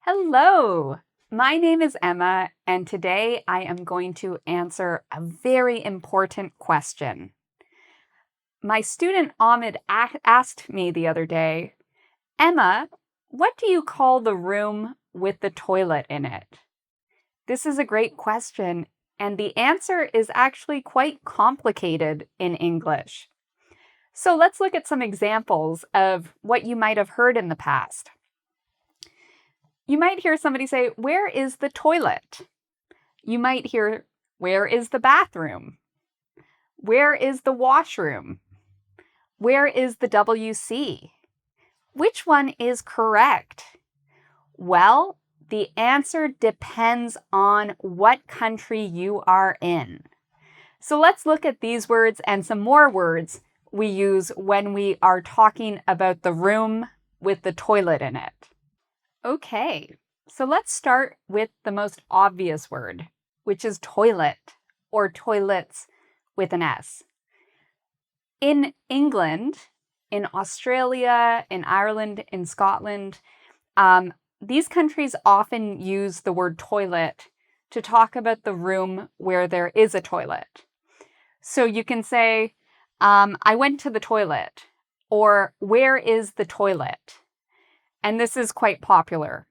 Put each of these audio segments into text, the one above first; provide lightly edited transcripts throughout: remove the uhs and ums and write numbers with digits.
Hello, my name is Emma, and today I am going to answer a very important question. My student Ahmed asked me the other day, Emma, what do you call the room with the toilet in it? This is a great question, and the answer is actually quite complicated in English. So let's look at some examples of what you might have heard in the past. You might hear somebody say, where is the toilet? You might hear, where is the bathroom? Where is the washroom? Where is the WC? Which one is correct? Well, the answer depends on what country you are in. So let's look at these words and some more words we use when we are talking about the room with the toilet in it. Okay, so let's start with the most obvious word, which is toilet, or toilets with an S. In England, in Australia, in Ireland, in Scotland, these countries often use the word toilet to talk about the room where there is a toilet. So you can say, I went to the toilet, or where is the toilet? And this is quite popular.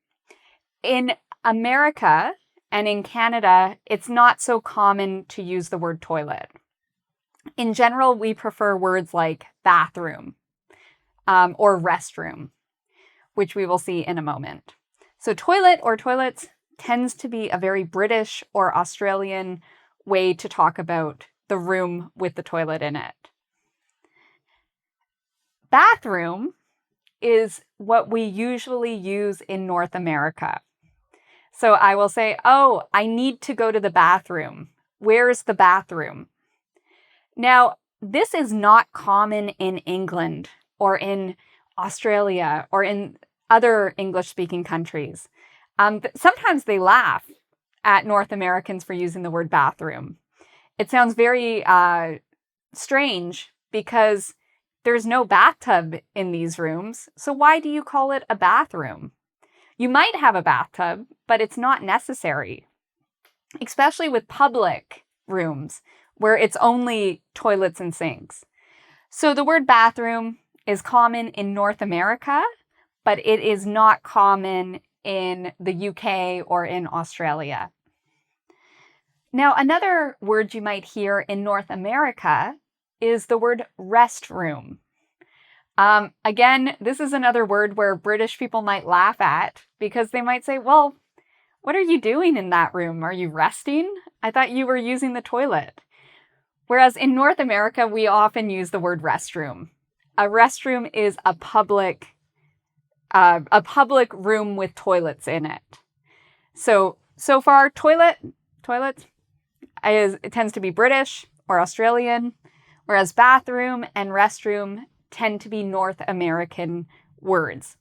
In America and in Canada, it's not so common to use the word toilet. In general, we prefer words like bathroom or restroom, which we will see in a moment. So toilet or toilets tends to be a very British or Australian way to talk about the room with the toilet in it. Bathroom is what we usually use in North America. So I will say, oh, I need to go to the bathroom. Where's the bathroom? Now, this is not common in England or in Australia or in other English-speaking countries. Sometimes they laugh at North Americans for using the word bathroom. It sounds very strange because there's no bathtub in these rooms, so why do you call it a bathroom? You might have a bathtub, but it's not necessary, especially with public rooms where it's only toilets and sinks. So the word bathroom is common in North America, but it is not common in the UK or in Australia. Now, another word you might hear in North America is the word restroom. Again, this is another word where British people might laugh at because they might say, well, what are you doing in that room? Are you resting? I thought you were using the toilet. Whereas in North America, we often use the word restroom. A restroom is a public room with toilets in it. So far, toilets, it tends to be British or Australian, whereas bathroom and restroom tend to be North American words.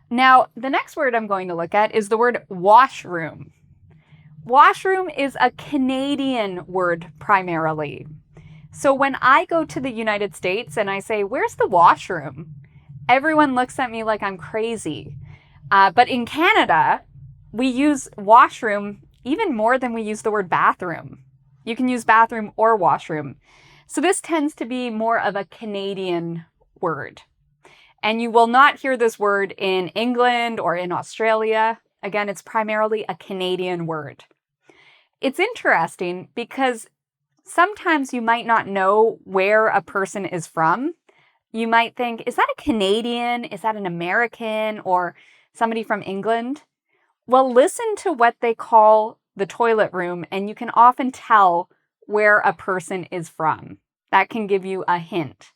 Now, the next word I'm going to look at is the word washroom. Washroom is a Canadian word primarily. So when I go to the United States and I say, where's the washroom? Everyone looks at me like I'm crazy. But in Canada, we use washroom even more than we use the word bathroom. You can use bathroom or washroom. So this tends to be more of a Canadian word. And you will not hear this word in England or in Australia. Again, it's primarily a Canadian word. It's interesting because sometimes you might not know where a person is from. You might think, is that a Canadian? Is that an American or somebody from England? Well, listen to what they call the toilet room, and you can often tell where a person is from. That can give you a hint.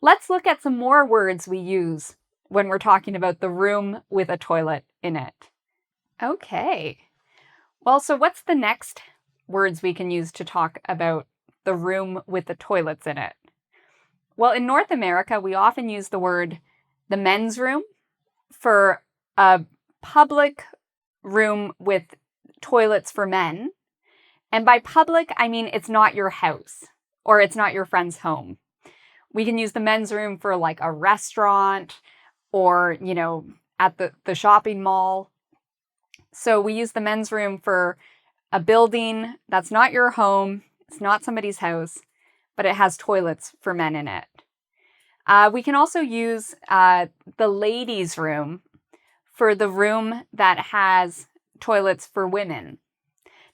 Let's look at some more words we use when we're talking about the room with a toilet in it. Okay. Well, so what's the next words we can use to talk about the room with the toilets in it? Well, in North America, we often use the word the men's room for a public room with toilets for men. And by public, I mean it's not your house or it's not your friend's home. We can use the men's room for like a restaurant or, at the shopping mall. So we use the men's room for a building that's not your home, it's not somebody's house, but it has toilets for men in it. We can also use the ladies' room for the room that has toilets for women.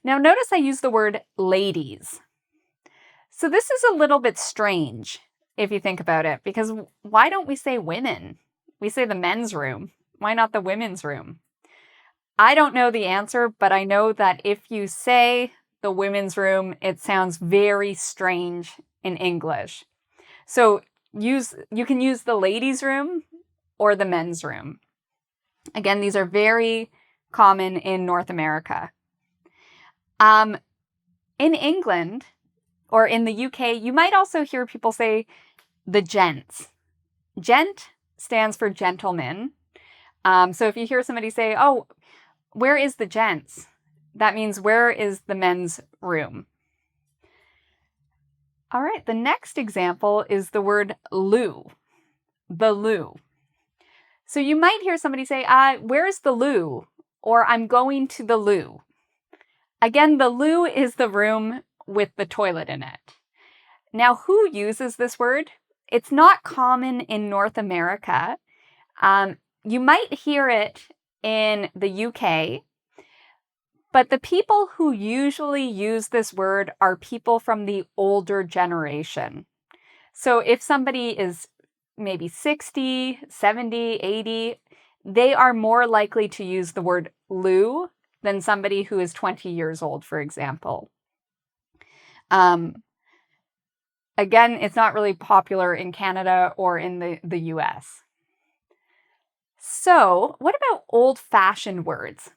Now notice I use the word ladies. So this is a little bit strange if you think about it, because why don't we say women? We say the men's room. Why not the women's room? I don't know the answer, but I know that if you say the women's room, it sounds very strange in English. So you can use the ladies' room or the men's room. Again, these are very common in North America. In England or in the UK, you might also hear people say the gents. Gent stands for gentleman. So if you hear somebody say, oh, where is the gents? That means where is the men's room? All right, the next example is the word loo, the loo. So you might hear somebody say, where's the loo? Or I'm going to the loo. Again, the loo is the room with the toilet in it. Now, who uses this word? It's not common in North America. You might hear it in the UK, but the people who usually use this word are people from the older generation. So if somebody is maybe 60, 70, 80, they are more likely to use the word loo than somebody who is 20 years old, for example. Again, it's not really popular in Canada or in the US. So what about old-fashioned words?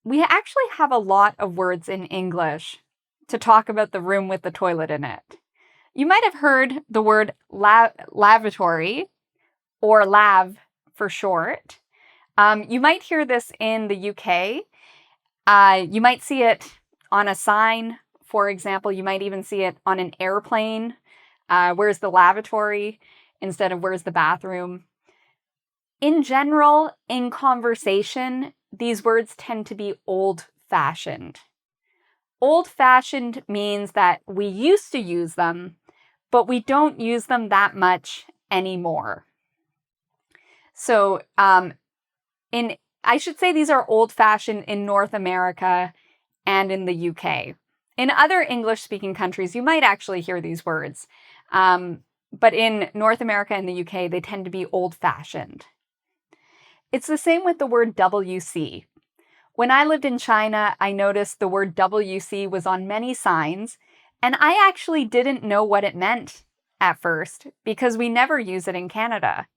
We actually have a lot of words in English to talk about the room with the toilet in it. You might have heard the word lavatory, or lav for short. You might hear this in the UK. You might see it on a sign, for example. You might even see it on an airplane. Where's the lavatory instead of where's the bathroom? In general, in conversation, these words tend to be old-fashioned. Old-fashioned means that we used to use them, but we don't use them that much anymore. So I should say these are old-fashioned in North America and in the UK. In other English-speaking countries, you might actually hear these words. But in North America and the UK, they tend to be old-fashioned. It's the same with the word WC. When I lived in China, I noticed the word WC was on many signs, and I actually didn't know what it meant at first because we never use it in Canada.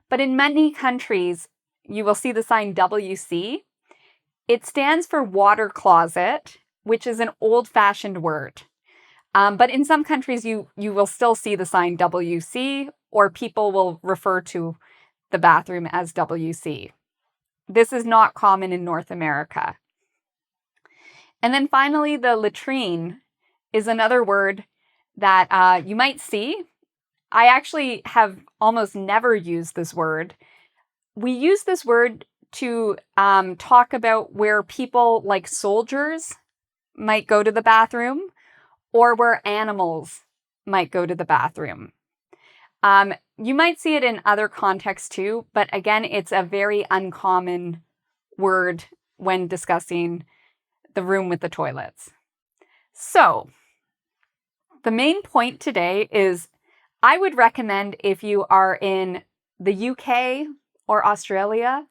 But in many countries, you will see the sign WC. It stands for water closet, which is an old-fashioned word. But in some countries, you will still see the sign WC, or people will refer to the bathroom as WC. This is not common in North America. And then finally, the latrine is another word that you might see. I actually have almost never used this word. We use this word to talk about where people like soldiers might go to the bathroom or where animals might go to the bathroom. You might see it in other contexts too, but again, it's a very uncommon word when discussing the room with the toilets. So, the main point today is I would recommend if you are in the UK or Australia,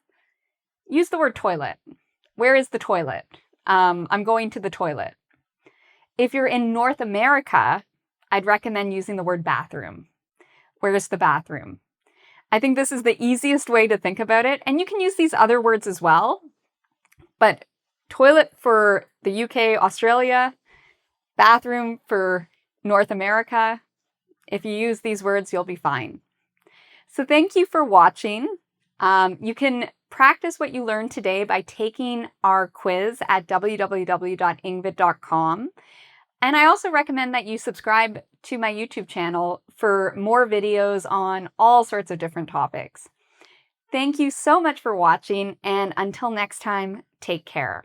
use the word toilet. Where is the toilet? I'm going to the toilet. If you're in North America, I'd recommend using the word bathroom. Where's the bathroom? I think this is the easiest way to think about it. And you can use these other words as well. But toilet for the UK, Australia, bathroom for North America. If you use these words, you'll be fine. So thank you for watching. You can practice what you learned today by taking our quiz at www.engvid.com. And I also recommend that you subscribe to my YouTube channel for more videos on all sorts of different topics. Thank you so much for watching, and until next time, take care.